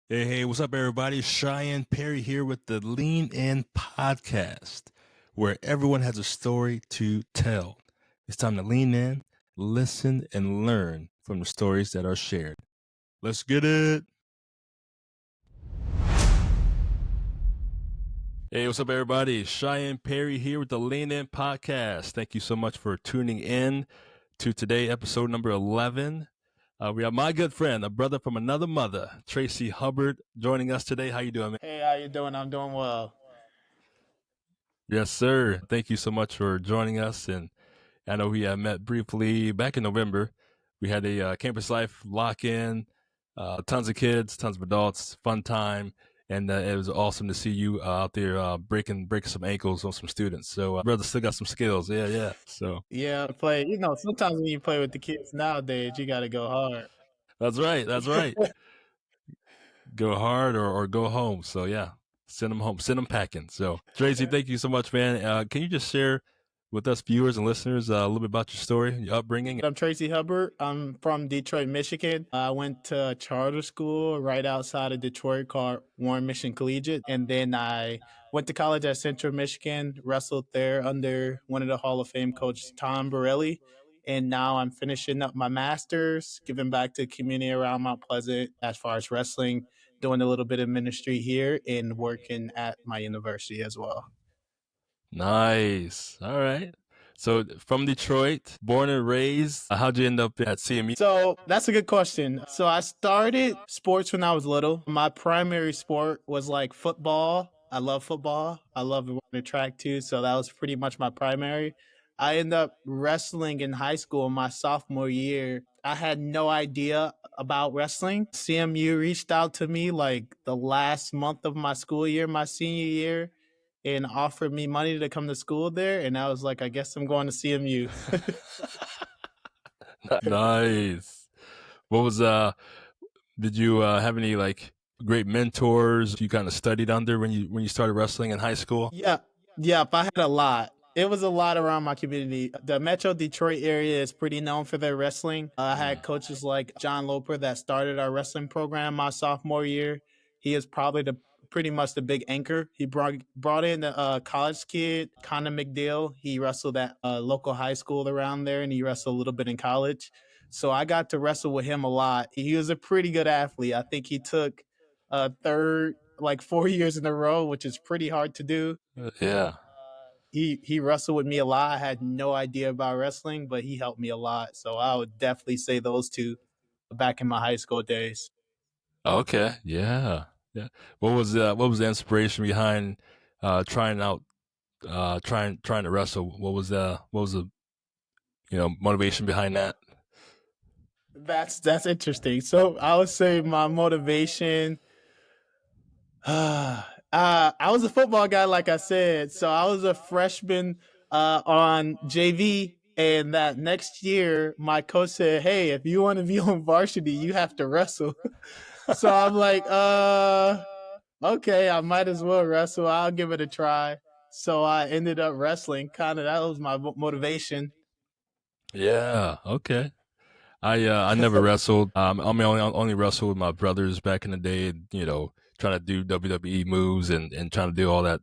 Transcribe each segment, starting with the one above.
Hey, what's up, everybody? Cheyenne Perry here with the Lean In Podcast, where everyone has a story to tell. It's time to lean in, listen, and learn from the stories that are shared. Let's get it. Hey, what's up, everybody? Cheyenne Perry here with the Lean In Podcast. Thank you so much for tuning in to today, episode number 11. We have my good friend, a brother from another mother, Tracy Hubbard, joining us today. How you doing, man? Hey, how you doing? I'm doing well. Yes, sir. Thank you so much for joining us. And I know we met briefly back in November. We had a campus life lock-in, tons of kids, tons of adults, fun time, and it was awesome to see you out there breaking some ankles on some students. So, brother, still got some skills. Yeah. So Yeah, play. Sometimes when you play with the kids nowadays, you got to go hard. that's right. That's right. Go hard or go home. So yeah, send them home, send them packing. So Tracy, thank you so much, man. Can you just share with us viewers and listeners a little bit about your story, your upbringing? I'm Tracy Hubbard. I'm from Detroit, Michigan. I went to charter school right outside of Detroit called Warren Mission Collegiate. And then I went to college at Central Michigan, wrestled there under one of the Hall of Fame coach, Tom Borelli. And now I'm finishing up my master's, giving back to the community around Mount Pleasant as far as wrestling, doing a little bit of ministry here and working at my university as well. Nice. All right. So from Detroit, born and raised. How'd you end up at CMU? So that's a good question. So I started sports when I was little. My primary sport was like football. I love football. I love running track too. So that was pretty much my primary. I ended up wrestling in high school my sophomore year. I had no idea about wrestling. CMU reached out to me like the last month of my school year, my senior year, and offered me money to come to school there. And I was like, I guess I'm going to CMU. Nice. What was did you have any like great mentors you kind of studied under when you started wrestling in high school? Yeah, yep. I had a lot. It was a lot around my community. The Metro Detroit area is pretty known for their wrestling. I had coaches like John Loper that started our wrestling program my sophomore year. He is probably the pretty much the big anchor. He brought in a college kid, Connor McDill. He wrestled at a local high school around there, and he wrestled a little bit in college. So I got to wrestle with him a lot. He was a pretty good athlete. I think he took a third like 4 years in a row, which is pretty hard to do. Yeah. He wrestled with me a lot. I had no idea about wrestling, but he helped me a lot. So I would definitely say those two back in my high school days. Okay. Yeah. Yeah. What was the inspiration behind trying out trying to wrestle? What was the motivation behind that? That's interesting. So I would say my motivation. I was a football guy, like I said. So I was a freshman on JV, and that next year, my coach said, "Hey, if you want to be on varsity, you have to wrestle." So I'm like, okay, I might as well wrestle. I'll give it a try. So I ended up wrestling. Kind of that was my motivation. Yeah. Okay. I never wrestled. I mean, only wrestled with my brothers back in the day. Trying to do WWE moves and trying to do all that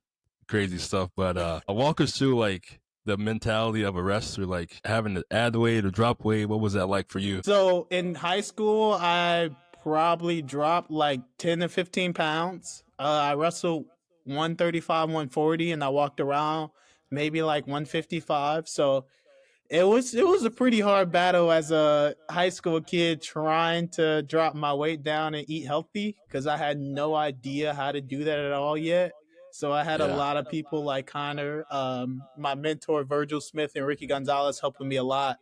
crazy stuff. But walk us through like the mentality of a wrestler, like having to add weight or drop weight. What was that like for you? So in high school, I probably dropped like 10 to 15 pounds. I wrestled 135, 140, and I walked around maybe like 155. So it was a pretty hard battle as a high school kid trying to drop my weight down and eat healthy because I had no idea how to do that at all yet. So I had a Yeah. lot of people like Connor, my mentor Virgil Smith and Ricky Gonzalez helping me a lot.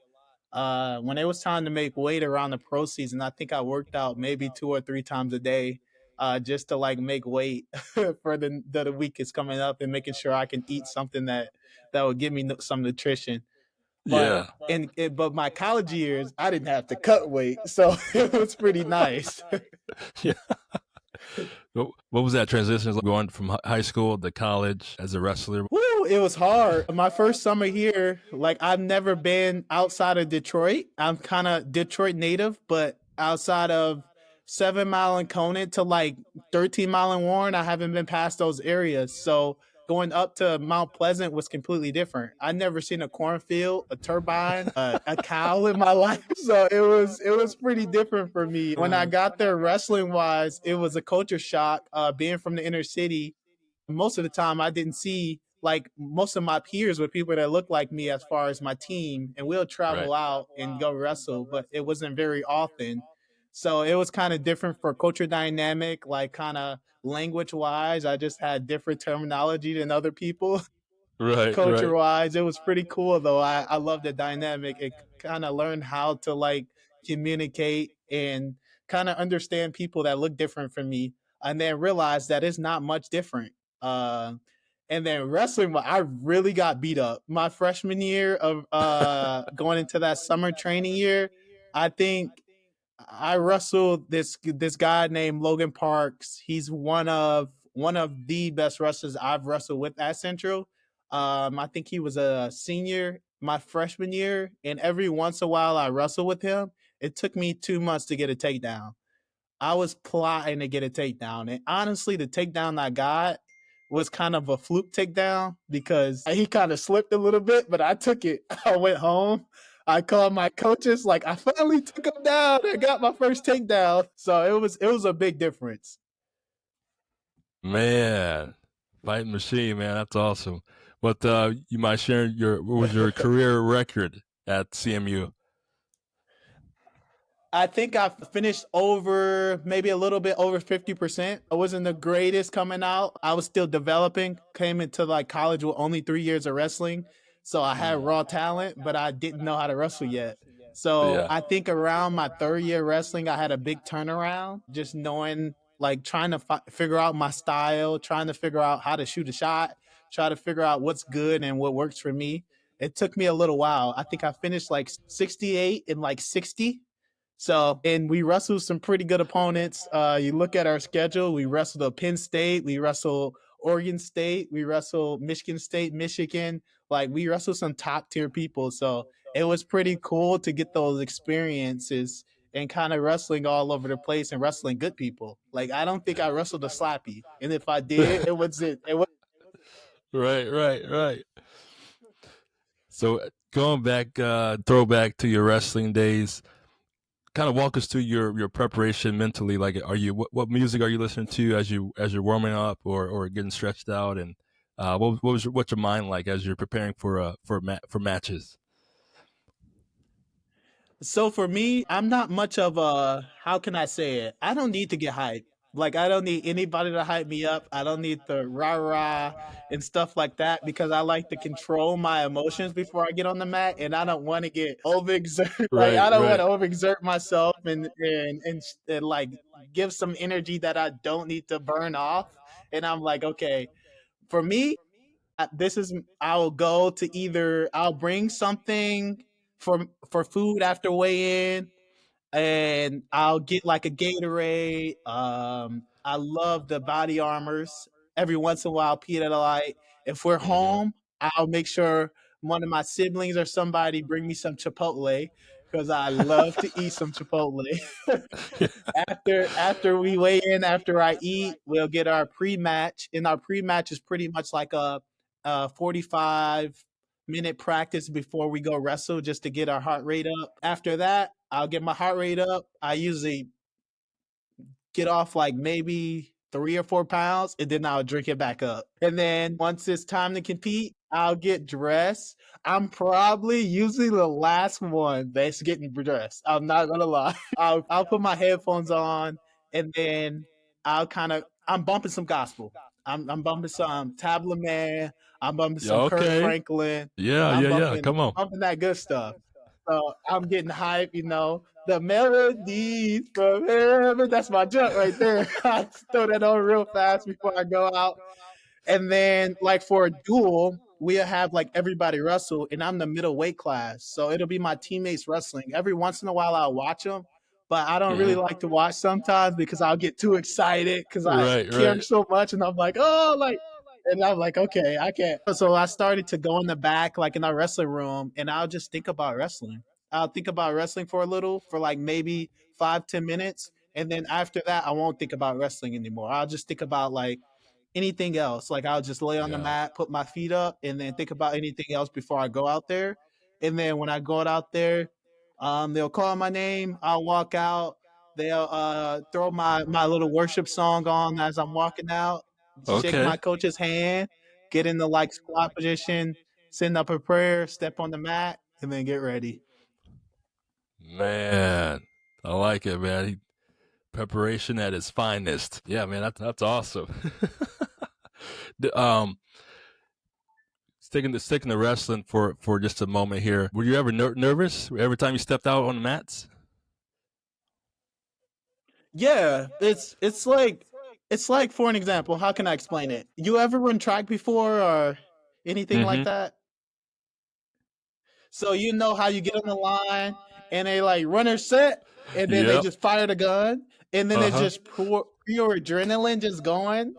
When it was time to make weight around the pro season, I think I worked out maybe 2 or 3 times a day, just to like make weight for the week is coming up and making sure I can eat something that would give me some nutrition. But Yeah. but my college years, I didn't have to cut weight, so it was pretty nice. Yeah. What was that transition like going from high school to college as a wrestler? Woo, it was hard. My first summer here, like I've never been outside of Detroit. I'm kind of Detroit native, but outside of 7 Mile and Conant to like 13 Mile and Warren, I haven't been past those areas. So going up to Mount Pleasant was completely different. I never seen a cornfield, a turbine, a cow in my life. So it was pretty different for me. When I got there wrestling wise, it was a culture shock. Being from the inner city, most of the time I didn't see like most of my peers were people that looked like me as far as my team, and we'll Right. travel out and go wrestle, but it wasn't very often. So it was kind of different for culture dynamic, like kind of language wise. I just had different terminology than other people. Right. Culture Right. wise, it was pretty cool though. I love the dynamic. It kind of learned how to like communicate and kind of understand people that look different from me, and then realize that it's not much different. Uh, and then wrestling, I really got beat up my freshman year of going into that summer training year. I think I wrestled this guy named Logan Parks. He's one of the best wrestlers I've wrestled with at Central. I think he was a senior my freshman year, and every once in a while I wrestled with him. It took me 2 months to get a takedown. I was plotting to get a takedown. And honestly, the takedown I got was kind of a fluke takedown because he kind of slipped a little bit, but I took it. I went home. I called my coaches, like I finally took him down. I got my first takedown. So it was a big difference. Man, fighting machine, man. That's awesome. But you might share your what was your career record at CMU? I think I finished over maybe a little bit over 50%. I wasn't the greatest coming out. I was still developing. Came into like college with only 3 years of wrestling. So I had raw talent, but I didn't know how to wrestle yet. So Yeah. I think around my third year wrestling, I had a big turnaround, just knowing, like trying to figure out my style, trying to figure out how to shoot a shot, try to figure out what's good and what works for me. It took me a little while. I think I finished like 68 and like 60. So, and we wrestled some pretty good opponents. You look at our schedule, we wrestled a Penn State, we wrestled Oregon State, we wrestled Michigan State, Michigan. Like we wrestled some top tier people. So it was pretty cool to get those experiences and kind of wrestling all over the place and wrestling good people. Like I don't think I wrestled a slappy. And if I did, it was Right, right, right. So going back, throwback to your wrestling days. Kind of walk us through your preparation mentally. Like, are you what music are you listening to as you're warming up or getting stretched out, and what's your mind like as you're preparing for matches? So for me, I'm not much of a, how can I say it? I don't need to get hyped. Like I don't need anybody to hype me up. I don't need the rah rah and stuff like that because I like to control my emotions before I get on the mat, and I don't want to get overexert. Like Right, I don't want right. to overexert myself and like give some energy that I don't need to burn off. And I'm like, okay, for me, this is I will go to either I'll bring something for food after weigh in, and I'll get like a Gatorade. I love the body armors. Every once in a while, Pedialyte. If we're Hmm. home, I'll make sure one of my siblings or somebody bring me some Chipotle because I love to eat some Chipotle. After we weigh in, after I eat, we'll get our pre-match, and our pre-match is pretty much like a 45-minute practice before we go wrestle, just to get our heart rate up. After that, I'll get my heart rate up. I usually get off like maybe 3 or 4 pounds, and then I'll drink it back up. And then once it's time to compete, I'll get dressed. I'm probably usually the last one that's getting dressed. I'm not gonna lie. I'll put my headphones on, and then I'm bumping some gospel. I'm bumping some Tabla Man. I'm bumping Yeah. some Kirk Okay. Franklin. Yeah. I'm Yeah. Yeah. bumping Come on. bumping that good stuff. So I'm getting hype, the melodies from heaven. That's my jump right there. I throw that on real fast before I go out. And then, like for a duel, we'll have like everybody wrestle, and I'm the middle weight class. So it'll be my teammates wrestling. Every ononce in a while, I'll watch them, but I don't really Hmm. like to watch sometimes because I'll get too excited because I Right. care Right. so much, and I'm like, oh, like, and I'm like, okay, I can't. So I started to go in the back, like in our wrestling room, and I'll just think about wrestling. I'll think about wrestling for a little, for like maybe 5, 10 minutes. and then after that, I won't think about wrestling anymore. I'll just think about like anything else. Like I'll just lay on the Yeah. mat, put my feet up, and then think about anything else before I go out there. And then when I go out there, they'll call my name. I'll walk out. They'll throw my little worship song on as I'm walking out. Shake Okay. my coach's hand, get in the like squat position, send up a prayer, step on the mat, and then get ready. Man, I like it, man. Preparation at its finest. Yeah, man, that's awesome. Um, sticking to wrestling for just a moment here. Were you ever nervous every time you stepped out on the mats? Yeah, it's like for an example, how can I explain it? You ever run track before or anything like Mm-hmm. that? So you know how you get on the line and they like runner set and then they Yep. just fire the gun and then Uh it's huh. just pure adrenaline just going.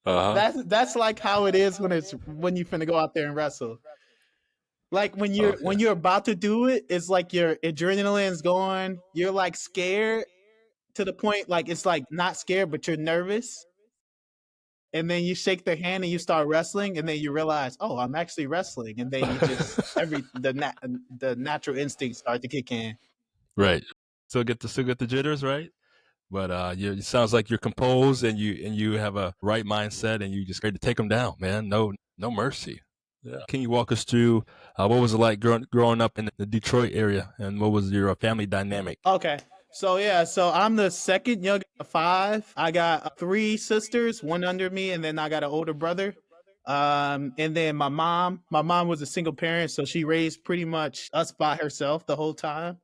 Uh huh. That's like how it is when you finna go out there and wrestle. Like Okay. when you're about to do it, it's like your adrenaline's going. You're like scared to the point like it's like not scared, but you're nervous. And then you shake their hand and you start wrestling, and then you realize, oh, I'm actually wrestling, and then you just the natural instincts start to kick in. Right. Still get the jitters, right? But it sounds like you're composed and you have a right mindset and you just ready to take them down, man. No mercy. Yeah. Can you walk us through what was it like growing up in the Detroit area and what was your family dynamic? Okay. So yeah, so I'm the second youngest of five. I got three sisters, one under me, and then I got an older brother. And then my mom was a single parent, so she raised pretty much us by herself the whole time.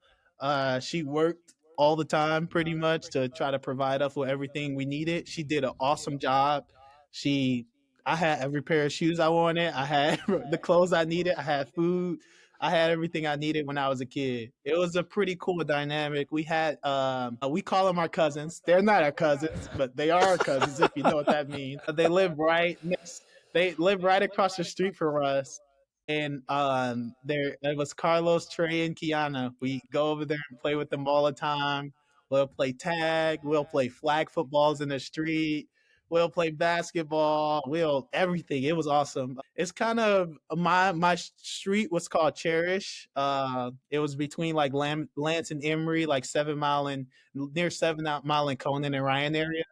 She worked all the time pretty much to try to provide us with everything we needed. She did an awesome job. She I had every pair of shoes I wanted. I had the clothes I needed. I had food. I had everything I needed when I was a kid. It was a pretty cool dynamic. We had we call them our cousins. They're not our cousins, but they are our cousins if you know what that means. They live right across the street from us. And there it was Carlos, Trey, and Kiana. We go over there and play with them all the time. We'll play tag, we'll play flag footballs in the street, we'll play basketball, we'll everything. It was awesome. It's kind of my street was called Cherish. It was between like Lance and Emory, like 7 Mile and near 7 Mile and Conan and Ryan area.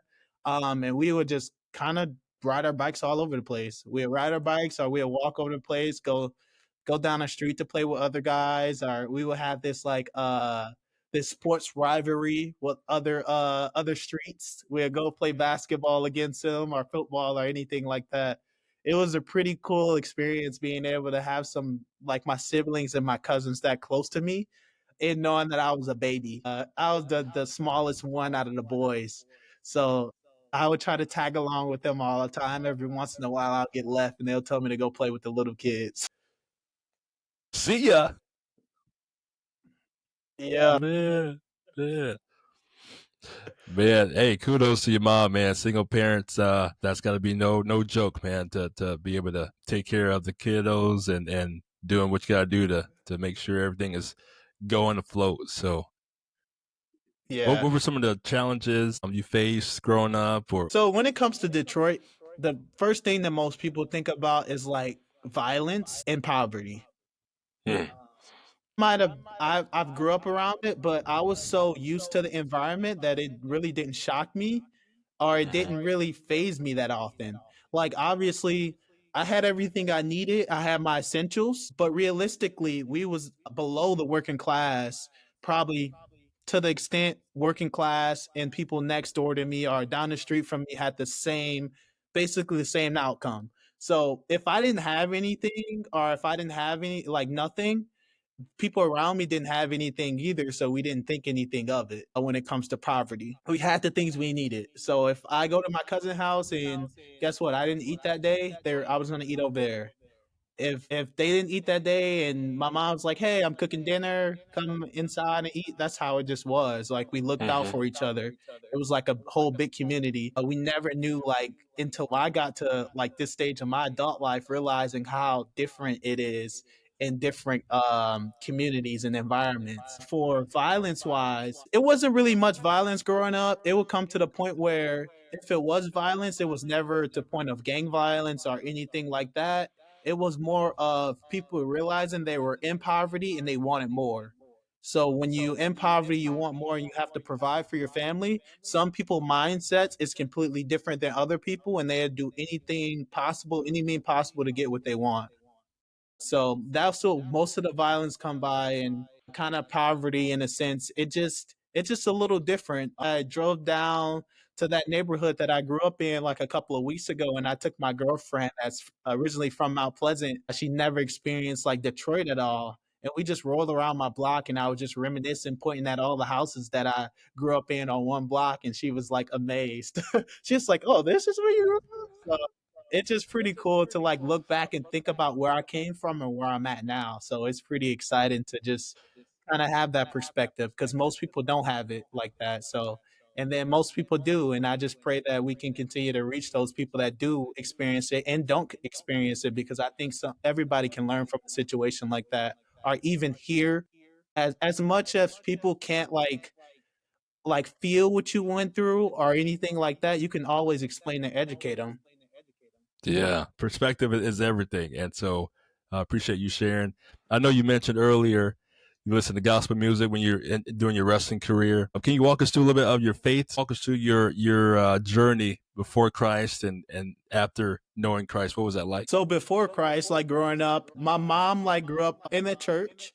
And we would just kind of ride our bikes all over the place. We'd ride our bikes or we'd walk over the place, go down the street to play with other guys, or we would have this sports rivalry with other streets. We'd go play basketball against them or football or anything like that. It was a pretty cool experience being able to have some like my siblings and my cousins that close to me and knowing that I was a baby. I was the smallest one out of the boys. So I would try to tag along with them all the time. Every once in a while I'll get left and they'll tell me to go play with the little kids. See ya, Yeah. man. Man, man. Hey, kudos to your mom, man. Single parents, that's got to be no joke, man. To be able to take care of the kiddos and doing what you got to do to make sure everything is going afloat. So, what, Yeah. what were some of the challenges you faced growing up, or So when it comes to Detroit, the first thing that most people think about is like violence and poverty. hmm, I've grew up around it, but I was so used to the environment that it really didn't shock me or it didn't mhm. really phase me that often. Like obviously I had everything I needed. I had my essentials, but realistically, we was below the working class, probably to the extent working class and people next door to me or down the street from me had the same, basically the same outcome. So if I didn't have anything or if I didn't have any like nothing, people around me didn't have anything either, so we didn't think anything of it when it comes to poverty. We had the things we needed. So if I go to my cousin's house and guess what, I didn't eat that day, there I was gonna eat over there. If they didn't eat that day and my mom's like, "Hey, I'm cooking dinner, come inside and eat." That's how it just was. Like we looked out Mhm. for each other. It was like a whole big community. We never knew like until I got to like this stage of my adult life realizing how different it is in different communities and environments. For violence wise, it wasn't really much violence growing up. It would come to the point where if it was violence, it was never to point of gang violence or anything like that. It was more of people realizing they were in poverty and they wanted more. So when you in poverty, you want more and you have to provide for your family. Some people mindsets is completely different than other people and they do anything possible, any mean possible to get what they want. So that's what most of the violence come by and kind of poverty in a sense. It's just a little different. I drove down to that neighborhood that I grew up in like a couple of weeks ago and I took my girlfriend that's originally from Mount Pleasant. She never experienced like Detroit at all. And we just rolled around my block and I was just reminiscing, pointing at all the houses that I grew up in on one block. And she was like amazed. She's like, oh, this is where you grew up? So it's just pretty cool to like look back and think about where I came from and where I'm at now. So it's pretty exciting to just kind of have that perspective because most people don't have it like that. So, and then most people do. And I just pray that we can continue to reach those people that do experience it and don't experience it because I think everybody can learn from a situation like that or even hear as much as people can't like feel what you went through or anything like that, you can always explain and educate them. Yeah, perspective is everything, and so I appreciate you sharing. I know you mentioned earlier you listen to gospel music when you're doing your wrestling career. Can you walk us through a little bit of your faith? Walk us through your journey before Christ and after knowing Christ. What was that like? So before Christ, like growing up, my mom like grew up in the church.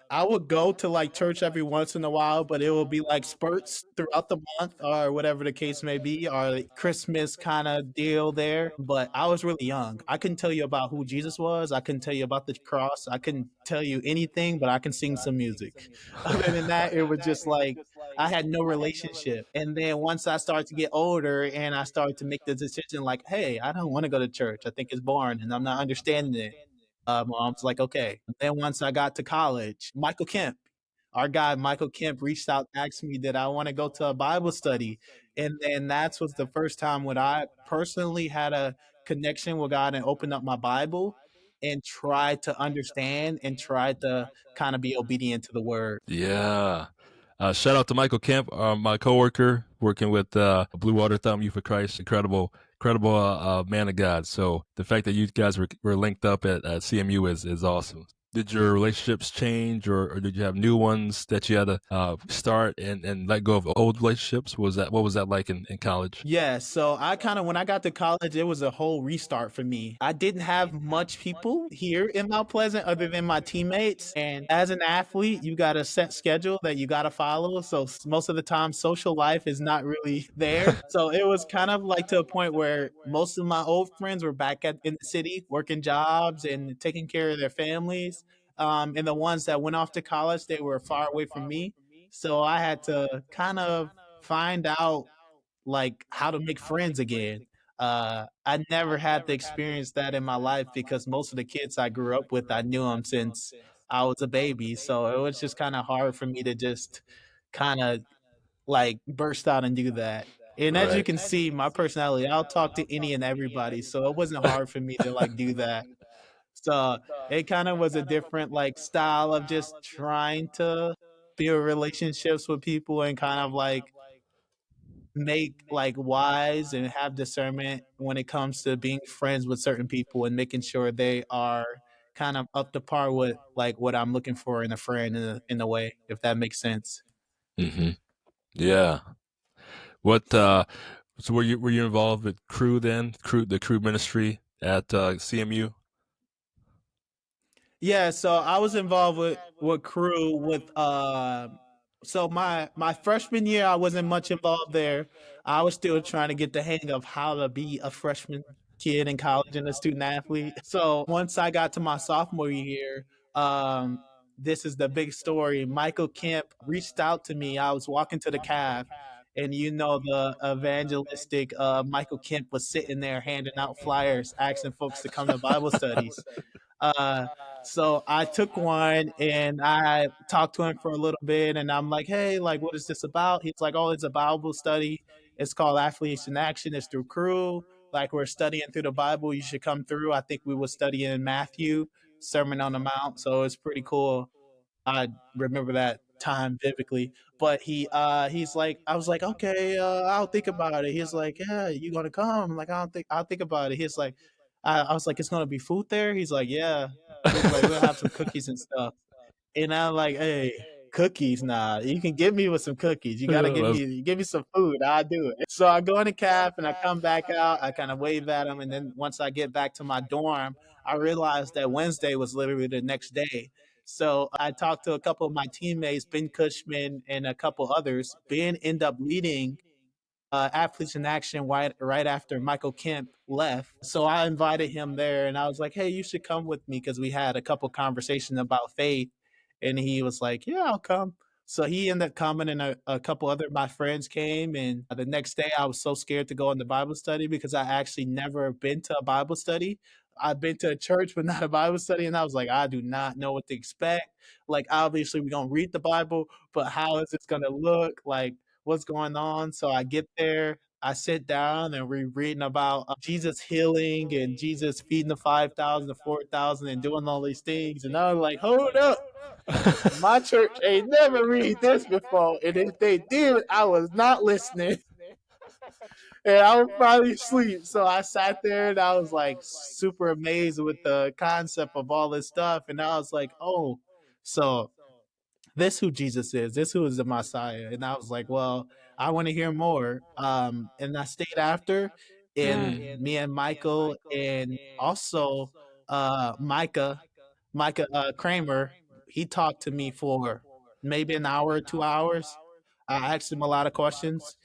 I would go to like church every once in a while, but it will be like spurts throughout the month or whatever the case may be, or like Christmas kind of deal there. But I was really young. I couldn't tell you about who Jesus was. I couldn't tell you about the cross. I couldn't tell you anything, but I can sing some music. Other than that, it was just like I had no relationship. And then once I started to get older and I started to make the decision, like, hey, I don't want to go to church. I think it's boring and I'm not understanding it. Mom's like, okay. Then once I got to college, Michael Kemp, our guy Michael Kemp reached out, asked me, did I want to go to a Bible study? And then that's was the first time when I personally had a connection with God and opened up my Bible and tried to understand and tried to kind of be obedient to the word. Yeah. Shout out to Michael Kemp, my coworker, working with Blue Water Thumb Youth for Christ. Incredible man of God. So the fact that you guys were linked up at CMU is awesome. Did your relationships change, or did you have new ones that you had to start and let go of old relationships? What was that like in college? Yeah, so I kind of when I got to college, it was a whole restart for me. I didn't have much people here in Mount Pleasant other than my teammates. And as an athlete, you got a set schedule that you got to follow. So most of the time, social life is not really there. So it was kind of like to a point where most of my old friends were back in the city working jobs and taking care of their families. And the ones that went off to college, they were far away from me. So I had to kind of find out like how to make friends again. I never had to experience that in my life because most of the kids I grew up with, I knew them since I was a baby. So it was just kind of hard for me to just kind of like burst out and do that. And as you Right. can see, my personality, I'll talk to any and everybody. So it wasn't hard for me to like do that. So it kind of was a different like style of just trying to build relationships with people and kind of like make like wise and have discernment when it comes to being friends with certain people and making sure they are kind of up to par with like what I'm looking for in a friend in a way, if that makes sense. hmm Yeah. What? So were you involved with crew then? The crew ministry at CMU? Yeah, so I was involved with crew with so my freshman year I wasn't much involved there. I was still trying to get the hang of how to be a freshman kid in college and a student athlete. So once I got to my sophomore year, this is the big story. Michael Kemp reached out to me. I was walking to the calf and you know the evangelistic Michael Kemp was sitting there handing out flyers asking folks to come to Bible studies. Uh, so I took one and I talked to him for a little bit, and I'm like, "Hey, like, what is this about?" He's like, "Oh, it's a Bible study. It's called Athletes in Action. It's through Crew. Like, we're studying through the Bible. You should come through." I think we were studying Matthew. Sermon on the Mount. So it's pretty cool. I remember that time vividly. But he's like, I was like, okay, I'll think about it. He's like, yeah, you gonna come? I'm like, I'll think about it. He's like, I was like, it's gonna be food there. He's like, yeah. He's like, we'll have some cookies and stuff. And I'm like, hey, cookies, nah. You can get me with some cookies. You gotta That's give me some food. I'll do it. So I go in the cab and I come back out. I kind of wave at him, and then once I get back to my dorm, I realized that Wednesday was literally the next day. So I talked to a couple of my teammates, Ben Cushman and a couple others. Ben ended up leading Athletes in Action right after Michael Kemp left. So I invited him there and I was like, hey, you should come with me because we had a couple conversations about faith. And he was like, yeah, I'll come. So he ended up coming and a couple other my friends came. And the next day I was so scared to go into Bible study because I actually never been to a Bible study. I've been to a church, but not a Bible study. And I was like, I do not know what to expect. Like, obviously, we're going to read the Bible, but how is this going to look? Like, what's going on. So I get there, I sit down, and we're reading about Jesus healing and Jesus feeding the 5,000, the 4,000, and doing all these things. And I'm like, hold up. My church ain't never read this before. And if they did, I was not listening. And I was probably asleep. So I sat there and I was like super amazed with the concept of all this stuff. And I was like, oh, so this who Jesus is. This who is the Messiah. And I was like, well, I want to hear more. And I stayed after, and Mm. me and Michael and also Micah Kramer, he talked to me for maybe an hour or 2 hours. I asked him a lot of questions,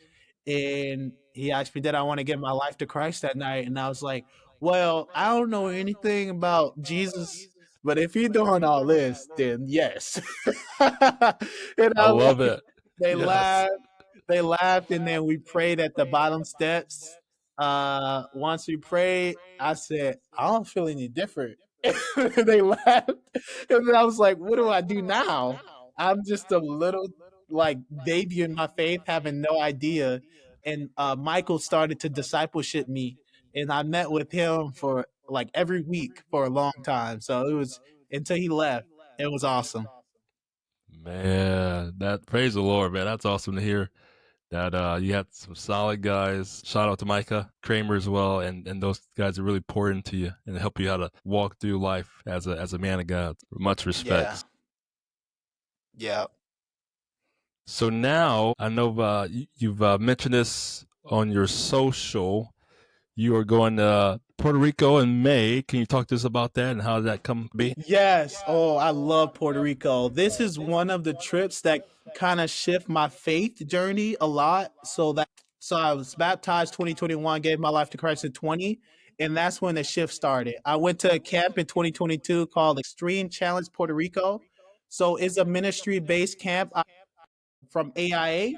and he asked me, did I want to give my life to Christ that night? And I was like, well, I don't know anything about Jesus, but if you're doing all this, then yes. And I I was love like, it. they Yes. laughed, they laughed, and then we prayed at the bottom steps. Once we prayed, I said, I don't feel any different. They laughed, and then I was like, what do I do now? I'm just a little like baby in my faith, having no idea. And Michael started to discipleship me, and I met with him for like every week for a long time. So it was until he left. It was awesome. Man, that praise the Lord, man. That's awesome to hear that you had some solid guys. Shout out to Micah Kramer as well, and those guys are really poured into you and help you how to walk through life as a man of God. Much Yeah. respect. Yeah. So now I know you've mentioned this on your social. You are going to Puerto Rico in May. Can you talk to us about that and how did that come to be? Yes. Oh, I love Puerto Rico. This is one of the trips that kind of shift my faith journey a lot. So I was baptized 2021, gave my life to Christ in 20, and that's when the shift started. I went to a camp in 2022 called Extreme Challenge Puerto Rico. So it's a ministry based camp from AIA.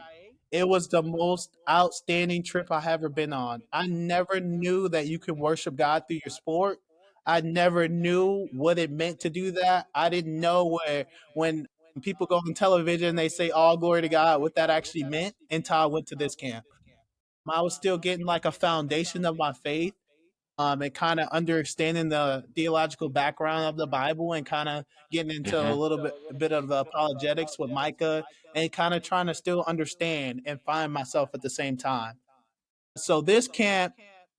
It was the most outstanding trip I ever been on. I never knew that you can worship God through your sport. I never knew what it meant to do that. I didn't know where when people go on television they say all glory to God, what that actually meant until I went to this camp. I was still getting like a foundation of my faith, and kind of understanding the theological background of the Bible and kind of getting into a bit of the apologetics with Micah and kind of trying to still understand and find myself at the same time. So this camp,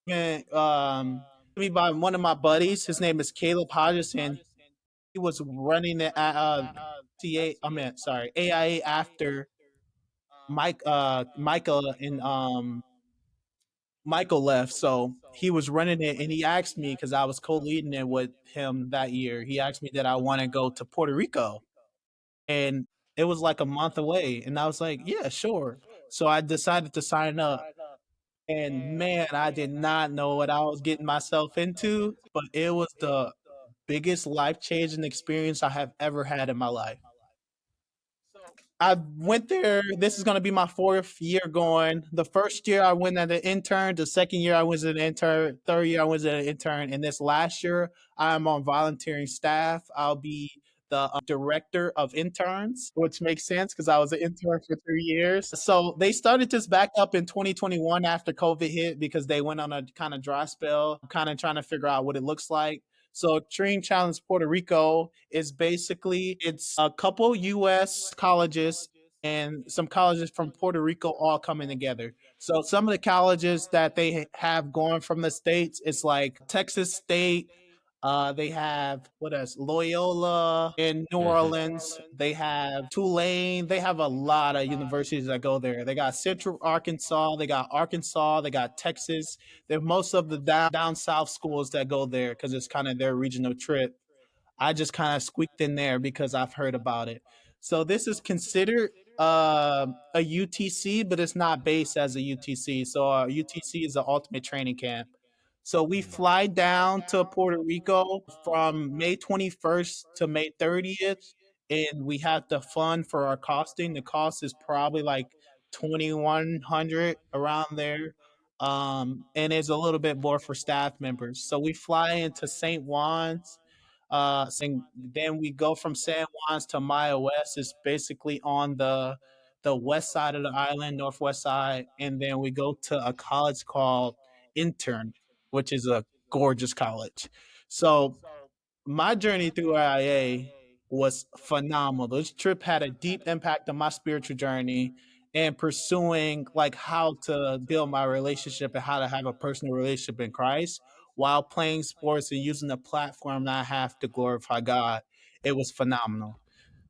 me by one of my buddies. His name is Caleb Hodgson. He was running it at AIA after Michael and Michael left, so he was running it, and he asked me because I was co-leading it with him that year. He asked me that I want to go to Puerto Rico, and it was like a month away, and I was like, "Yeah, sure." So I decided to sign up, and man, I did not know what I was getting myself into, but it was the biggest life-changing experience I have ever had in my life. I went there. This is going to be my fourth year going. The first year I went as an intern. The second year I was an intern. Third year I was an intern. And this last year I'm on volunteering staff. I'll be the director of interns, which makes sense because I was an intern for 3 years. So they started this back up in 2021 after COVID hit because they went on a kind of dry spell, kind of trying to figure out what it looks like. So Extreme Challenge Puerto Rico is basically it's a couple US colleges and some colleges from Puerto Rico all coming together. So some of the colleges that they have going from the states is like Texas State, they have what else? Loyola in New Hmm. Orleans. They have Tulane. They have a lot of universities that go there. They got Central Arkansas. They got Arkansas. They got Texas. They're most of the down south schools that go there because it's kind of their regional trip. I just kind of squeaked in there because I've heard about it. So this is considered a UTC, but it's not based as a UTC. So UTC is the ultimate training camp. So we fly down to Puerto Rico from May 21st to May 30th, and we have to fund for our costing. The cost is probably like 2,100 around there, and it's a little bit more for staff members. So we fly into St. Juan's, then we go from San Juan's to Maya West. It's basically on the west side of the island, northwest side, and then we go to a college called Intern, which is a gorgeous college. So my journey through IA was phenomenal. This trip had a deep impact on my spiritual journey and pursuing like how to build my relationship and how to have a personal relationship in Christ while playing sports and using the platform that I have to glorify God. It was phenomenal.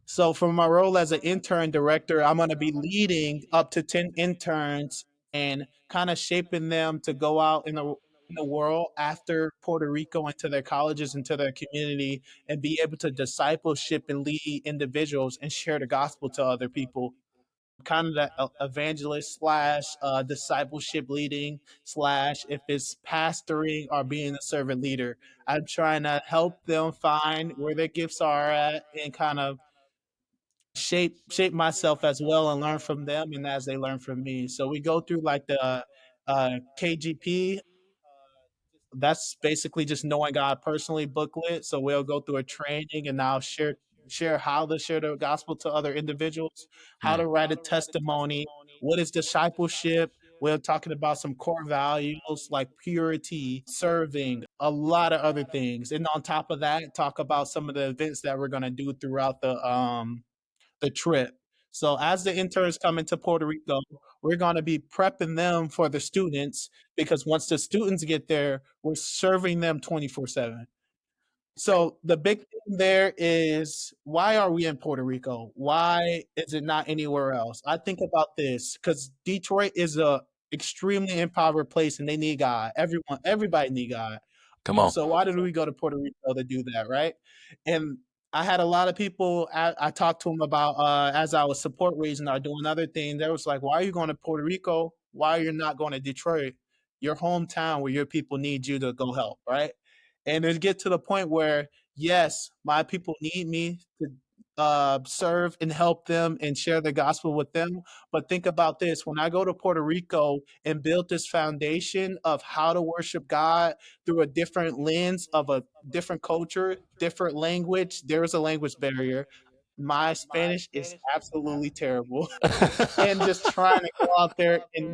So for my role as an intern director, I'm going to be leading up to 10 interns and kind of shaping them to go out in the world after Puerto Rico into their colleges, into their community, and be able to discipleship and lead individuals and share the gospel to other people. Kind of the evangelist slash discipleship leading slash if it's pastoring or being a servant leader. I'm trying to help them find where their gifts are at and kind of shape myself as well and learn from them and as they learn from me. So we go through like the KGP. That's basically just knowing God personally booklet. So we'll go through a training and I'll share how to share the gospel to other individuals, how to write a testimony, what is discipleship. We're talking about some core values like purity, serving, a lot of other things. And on top of that, talk about some of the events that we're going to do throughout the trip. So as the interns come into Puerto Rico, we're going to be prepping them for the students because once the students get there, we're serving them 24/7. So the big thing there is why are we in Puerto Rico? Why is it not anywhere else? I think about this because Detroit is a extremely empowered place and they need God. Everybody need God. Come on. So why did we go to Puerto Rico to do that, right? And I had a lot of people I talked to them about as I was support raising or doing other things. They was like, "Why are you going to Puerto Rico? Why are you not going to Detroit, your hometown where your people need you to go help, right?" And it get to the point where yes, my people need me to serve and help them and share the gospel with them. But think about this: when I go to Puerto Rico and build this foundation of how to worship God through a different lens of a different culture, different language. There is a language barrier. My Spanish is absolutely terrible. And just trying to go out there and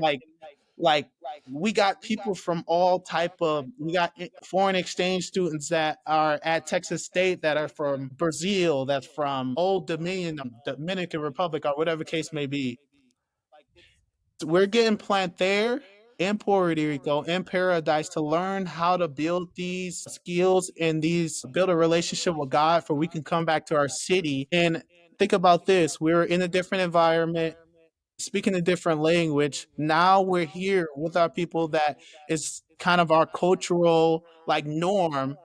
like we got people from all type of we got foreign exchange students that are at Texas State that are from Brazil, that's from Old Dominion, Dominican Republic, or whatever case may be. We're getting plant there in Puerto Rico in paradise to learn how to build these skills and these build a relationship with God for we can come back to our city and think about this. We're in a different environment, speaking a different language. Now we're here with our people that is kind of our cultural like norm.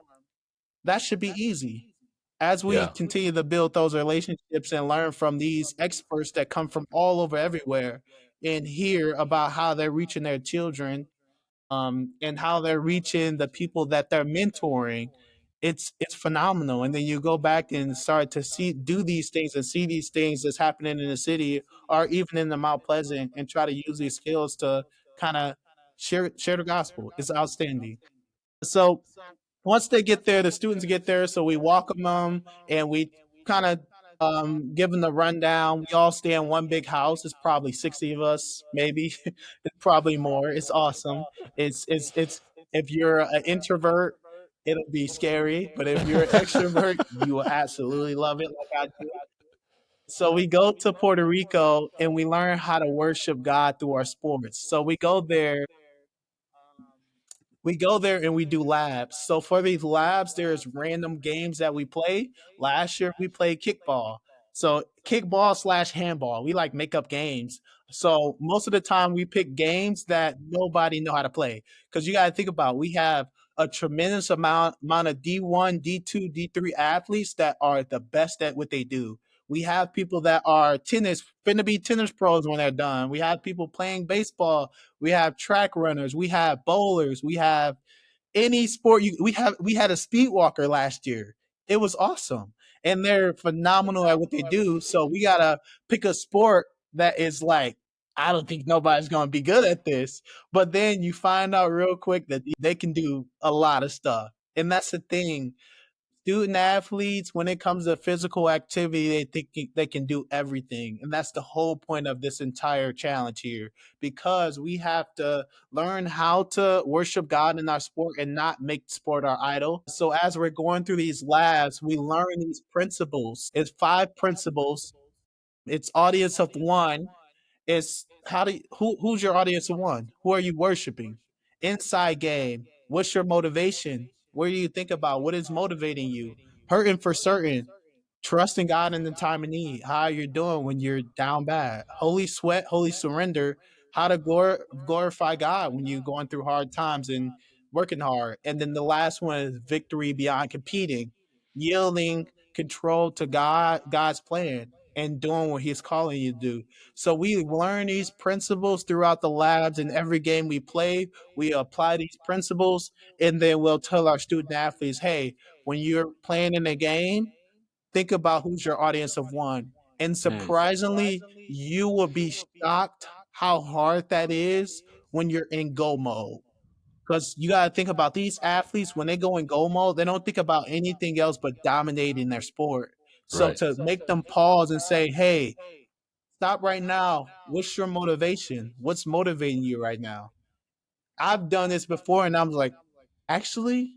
That should be easy as we Yeah. continue to build those relationships and learn from these experts that come from all over everywhere and hear about how they're reaching their children, and how they're reaching the people that they're mentoring. It's phenomenal. And then you go back and start to see do these things and see these things that's happening in the city or even in the Mount Pleasant and try to use these skills to kind of share the gospel. It's outstanding. So once they get there, the students get there, so we welcome them and we kind of give them the rundown. We all stay in one big house. It's probably 60 of us, maybe. It's probably more. It's awesome. It's if you're an introvert, it'll be scary. But if you're an extrovert, you will absolutely love it like I do. So we go to Puerto Rico and we learn how to worship God through our sports. So we go there and we do labs. So for these labs, there's random games that we play. Last year we played kickball. So kickball slash handball. We like make up games. So most of the time we pick games that nobody know how to play. Because you gotta think about we have a tremendous amount of D1, D2, D3 athletes that are the best at what they do. We have people that are finna be tennis pros when they're done. We have people playing baseball, we have track runners, we have bowlers, we have any sport we had a speed walker last year. It was awesome. And they're phenomenal at what they do. So we gotta pick a sport that is like, I don't think nobody's gonna be good at this. But then you find out real quick that they can do a lot of stuff. And that's the thing, student athletes, when it comes to physical activity, they think they can do everything. And that's the whole point of this entire challenge here, because we have to learn how to worship God in our sport and not make sport our idol. So as we're going through these labs, we learn these principles. It's 5 principles. It's audience of one. It's who's your audience of one? Who are you worshiping? Inside game. What's your motivation? What do you think about? What is motivating you? Hurting for certain. Trusting God in the time of need. How you're doing when you're down bad. Holy sweat, holy surrender. How to glorify God when you're going through hard times and working hard. And then the last one is victory beyond competing. Yielding control to God's plan, and doing what He's calling you to do. So we learn these principles throughout the labs, and every game we play, we apply these principles, and then we'll tell our student athletes, hey, when you're playing in a game, think about who's your audience of one. And Mm. surprisingly, you will be shocked how hard that is when you're in go mode. Because you got to think about these athletes, when they go in go mode, they don't think about anything else but dominating their sport. So Right. to make them pause and say, hey, stop right now. What's your motivation? What's motivating you right now? I've done this before and I'm like, actually,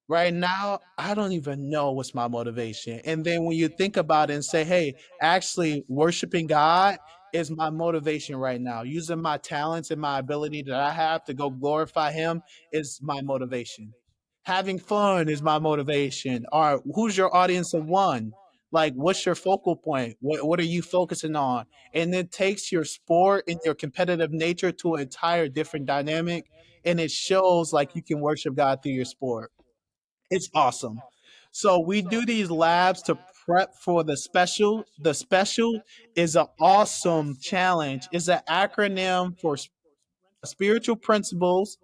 right now, I don't even know what's my motivation. And then when you think about it and say, hey, actually, worshiping God is my motivation right now. Using my talents and my ability that I have to go glorify Him is my motivation. Having fun is my motivation. Or who's your audience of one? Like, what's your focal point? What are you focusing on? And it takes your sport and your competitive nature to an entire different dynamic. And it shows like you can worship God through your sport. It's awesome. So we do these labs to prep for the special. The special is an awesome challenge. It's an acronym for spiritual principles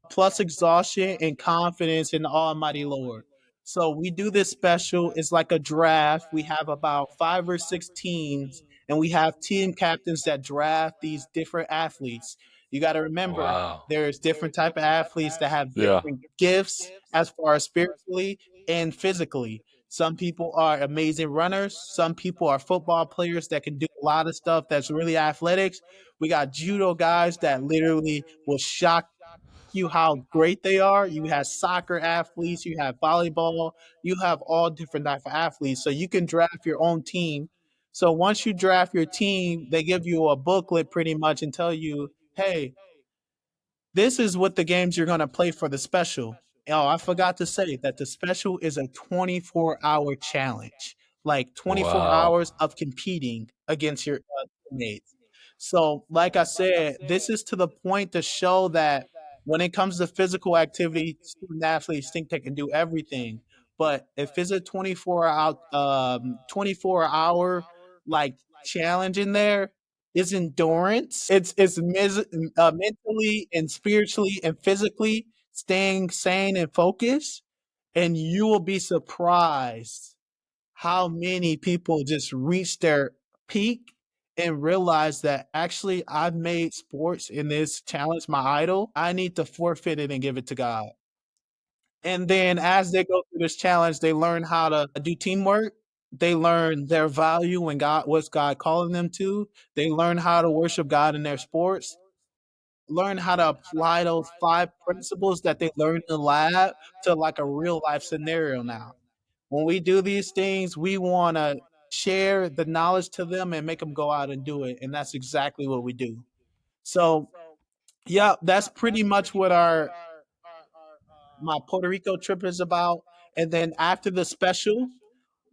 plus exhaustion and confidence in the Almighty Lord. So we do this special. It's like a draft. We have about 5 or 6 teams, and we have team captains that draft these different athletes. You got to remember, Wow. there's different type of athletes that have Yeah. different gifts as far as spiritually and physically. Some people are amazing runners. Some people are football players that can do a lot of stuff that's really athletics. We got judo guys that literally will shock you how great they are. You have soccer athletes, you have volleyball, you have all different type of athletes. So you can draft your own team. So once you draft your team, they give you a booklet pretty much and tell you, hey, this is what the games you're going to play for the special. Oh, I forgot to say that the special is a 24-hour challenge, like 24 Wow. hours of competing against your teammates. So, like I said, this is to the point to show that when it comes to physical activity, student athletes think they can do everything. But if it's a 24-hour like challenge in there, is endurance. It's mentally and spiritually and physically staying sane and focused, and you will be surprised how many people just reach their peak and realize that actually I've made sports in this challenge my idol. I need to forfeit it and give it to God. And then as they go through this challenge, they learn how to do teamwork. They learn their value and God, what's God calling them to. They learn how to worship God in their sports. learn how to apply those 5 principles that they learned in the lab to like a real life scenario now. When we do these things, we want to share the knowledge to them and make them go out and do it. And that's exactly what we do. So, yeah, that's pretty much what our my Puerto Rico trip is about. And then after the special,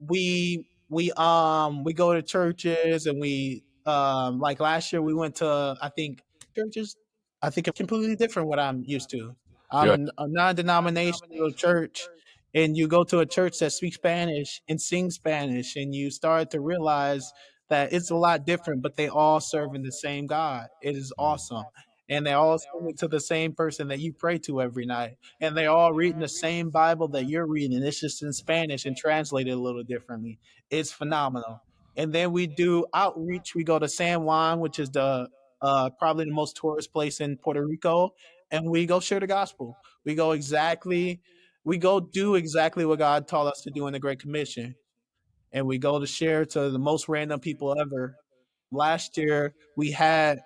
we go to churches and we like last year we went to I think churches. I think it's completely different what I'm used to. I'm Yeah. in a non-denominational church, and you go to a church that speaks Spanish and sings Spanish, and you start to realize that it's a lot different, but they all serve in the same God. It is awesome. And they all sing to the same person that you pray to every night. And they're all reading the same Bible that you're reading. It's just in Spanish and translated a little differently. It's phenomenal. And then we do outreach. We go to San Juan, which is the probably the most tourist place in Puerto Rico, and we go share the gospel. We go exactly, we go do exactly what God taught us to do in the Great Commission, and we go to share to the most random people ever. Last year we had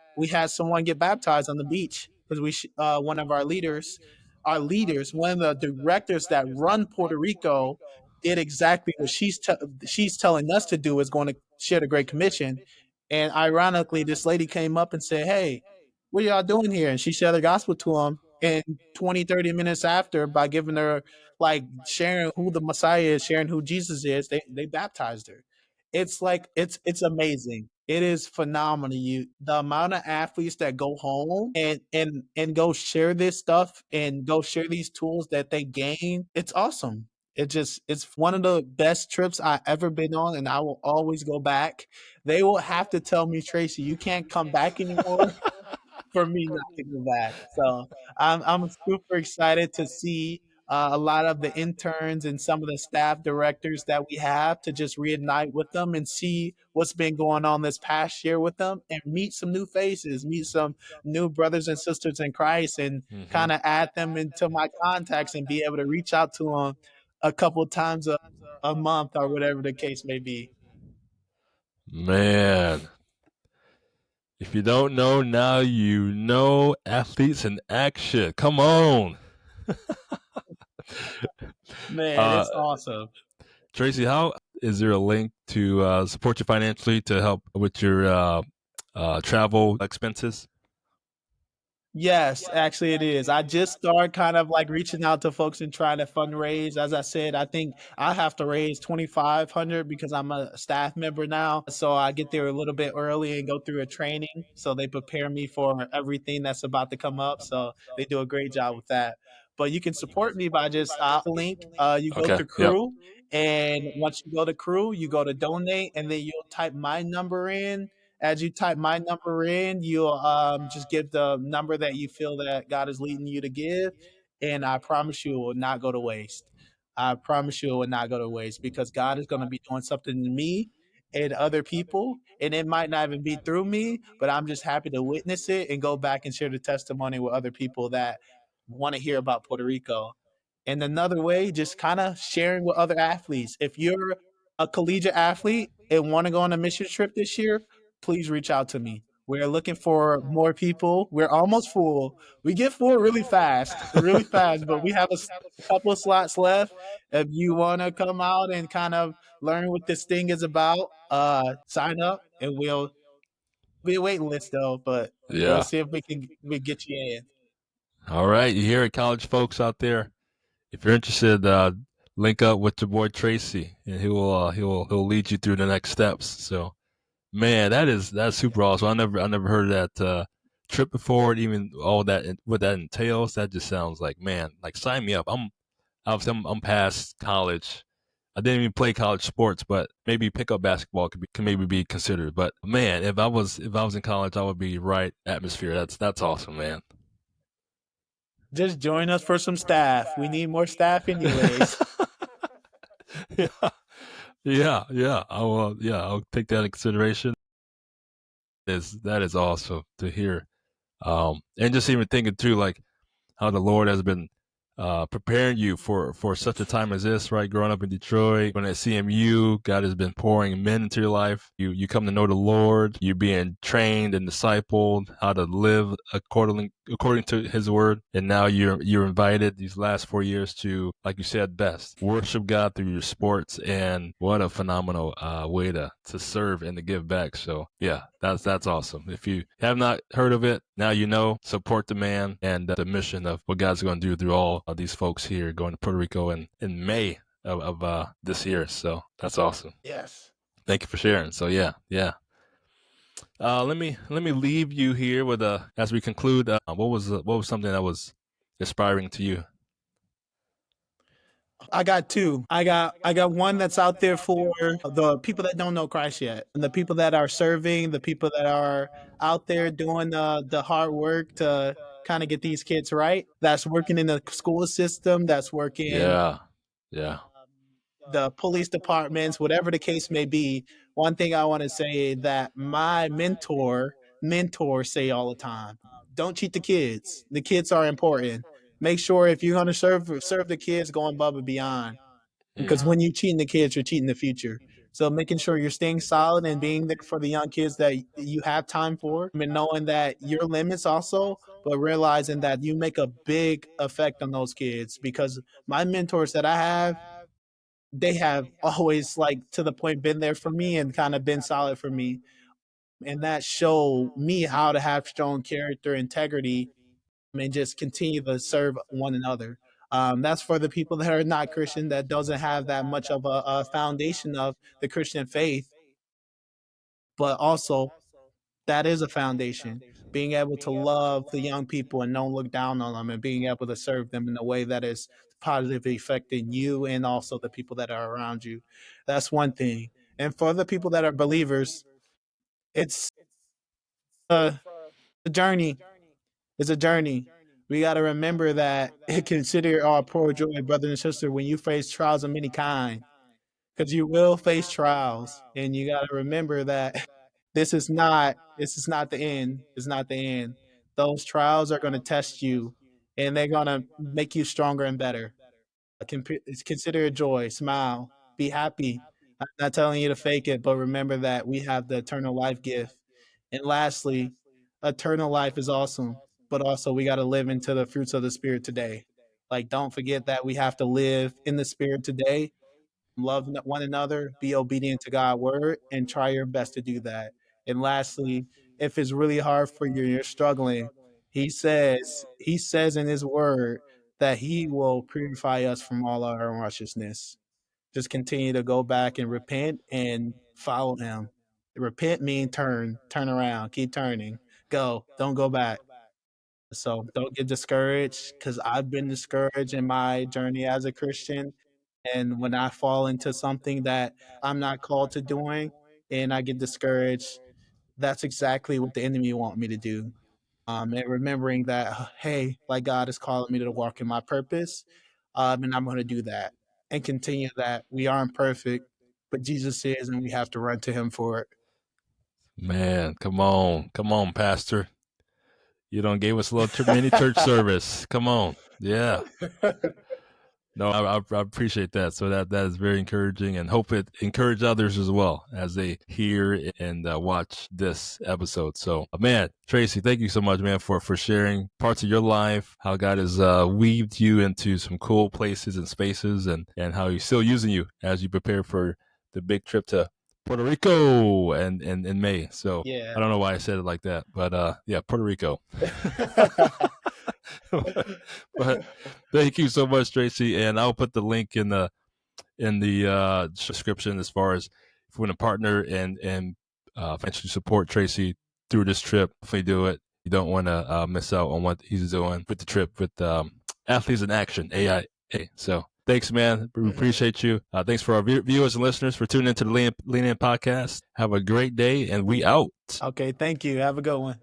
someone get baptized on the beach because one of our leaders, one of the directors that run Puerto Rico, did exactly what she's telling us to do, is going to share the Great Commission. And ironically, this lady came up and said, "Hey, what are y'all doing here?" And she shared the gospel to him. And 20, 30 minutes after, by giving her like sharing who the Messiah is, sharing who Jesus is, they baptized her. It's like it's amazing. It is phenomenal. You the amount of athletes that go home and go share this stuff and go share these tools that they gain. It's awesome. It's one of the best trips I ever been on, and I will always go back. They will have to tell me, Tracy, you can't come back anymore for me not to go back. So I'm super excited to see a lot of the interns and some of the staff directors that we have to just reunite with them and see what's been going on this past year with them and meet some new faces, meet some new brothers and sisters in Christ, and Hmm. kind of add them into my contacts and be able to reach out to them a couple times a month or whatever the case may be. Man, if you don't know, now you know. Athletes in action. Come on. Man, Uh, it's awesome. Tracy, how is there a link to support you financially to help with your travel expenses? Yes, actually it is. I just started kind of like reaching out to folks and trying to fundraise. As I said, I think I have to raise 2,500 because I'm a staff member now. So I get there a little bit early and go through a training. So they prepare me for everything that's about to come up. So they do a great job with that. But you can support me by just link. You go Okay. to Yep. crew, and once you go to crew, you go to donate, and then you'll type my number in. As you type my number in, you'll just give the number that you feel that God is leading you to give, and I promise you it will not go to waste. I promise you it will not go to waste because God is going to be doing something to me and other people, and it might not even be through me, but I'm just happy to witness it and go back and share the testimony with other people that want to hear about Puerto Rico. And another way, just kind of sharing with other athletes. If you're a collegiate athlete and want to go on a mission trip this year, please reach out to me. We're looking for more people. We're almost full. We get full really fast, but we have a couple of slots left. If you want to come out and kind of learn what this thing is about, sign up and we'll be a waiting list though, but we'll Yeah. see if we get you in. All right. You hear it, college folks out there. If you're interested, link up with your boy Tracy, and he'll lead you through the next steps. So, man, that's super awesome. I never heard of that trip before. And even all that what that entails. That just sounds like, man, like sign me up. I'm past college. I didn't even play college sports, but maybe pickup basketball can maybe be considered. But man, if I was in college, I would be right atmosphere. That's awesome, man. Just join us for some staff. We need more staff anyways. Yeah, yeah. I'll take that in consideration. That is awesome to hear. And just even thinking through like how the Lord has been. preparing you for such a time as this, right? Growing up in Detroit, when at CMU, God has been pouring men into your life. You come to know the Lord. You're being trained and discipled how to live according to His word. And now you're invited these last 4 years to, like you said best, worship God through your sports. And what a phenomenal way to serve and to give back. So yeah, that's awesome. If you have not heard of it, now you know. Support the man and the mission of what God's going to do through all of these folks here going to Puerto Rico in May of this year. So that's awesome. Yes. Thank you for sharing. So yeah. Let me leave you here with as we conclude. What was something that was inspiring to you? I got two. I got one that's out there for the people that don't know Christ yet, and the people that are serving, the people that are out there doing the hard work to kind of get these kids right. That's working in the school system. That's working Yeah, yeah, the police departments, whatever the case may be. One thing I want to say that my mentors say all the time: don't cheat the kids. The kids are important. Make sure if you're going to serve the kids, go above and beyond. mm, Because when you cheating the kids, you're cheating the future. So making sure you're staying solid and being there for the young kids that you have time for, and knowing that your limits also, but realizing that you make a big effect on those kids. Because my mentors that I have, they have always like to the point been there for me and kind of been solid for me. And that showed me how to have strong character, integrity, and just continue to serve one another. That's for the people that are not Christian, that doesn't have that much of a foundation of the Christian faith, but also that is a foundation. Being able to love the young people and don't look down on them, and being able to serve them in a way that is positively affecting you and also the people that are around you. That's one thing. And for the people that are believers, it's a journey. It's a journey. We got to remember that consider our poor joy, brother and sister, when you face trials of many kind, because you will face trials, and you got to remember that this is not the end. It's not the end. Those trials are going to test you, and they're going to make you stronger and better. Consider it joy, smile, be happy. I'm not telling you to fake it, but remember that we have the eternal life gift. And lastly, eternal life is awesome, but also we got to live into the fruits of the Spirit today. Like, don't forget that we have to live in the Spirit today, love one another, be obedient to God's word, and try your best to do that. And lastly, if it's really hard for you, you're struggling. He says in His word that He will purify us from all our unrighteousness. Just continue to go back and repent and follow Him. Repent mean turn around, keep turning, go, don't go back. So don't get discouraged, because I've been discouraged in my journey as a Christian. And when I fall into something that I'm not called to doing and I get discouraged, that's exactly what the enemy want me to do. And remembering that, hey, like God is calling me to walk in my purpose, and I'm going to do that and continue that. We aren't perfect, but Jesus is, and we have to run to Him for it. man, come on, Pastor. You don't gave us a little mini church service. Come on, yeah. No, I appreciate that. So that is very encouraging, and hope it encourage others as well as they hear and watch this episode. So, man, Tracy, thank you so much, man, for sharing parts of your life, how God has weaved you into some cool places and spaces, and how He's still using you as you prepare for the big trip to Puerto Rico and in May. So Yeah. I don't know why I said it like that, but yeah, Puerto Rico. But thank you so much, Tracy, and I'll put the link in the description as far as if you want to partner and financially support Tracy through this trip. Definitely do it. You don't want to miss out on what he's doing with the trip with Athletes in Action AIA. So thanks, man. We appreciate you. Thanks for our viewers and listeners for tuning into the Lean In podcast. Have a great day, and we out. Okay, thank you. Have a good one.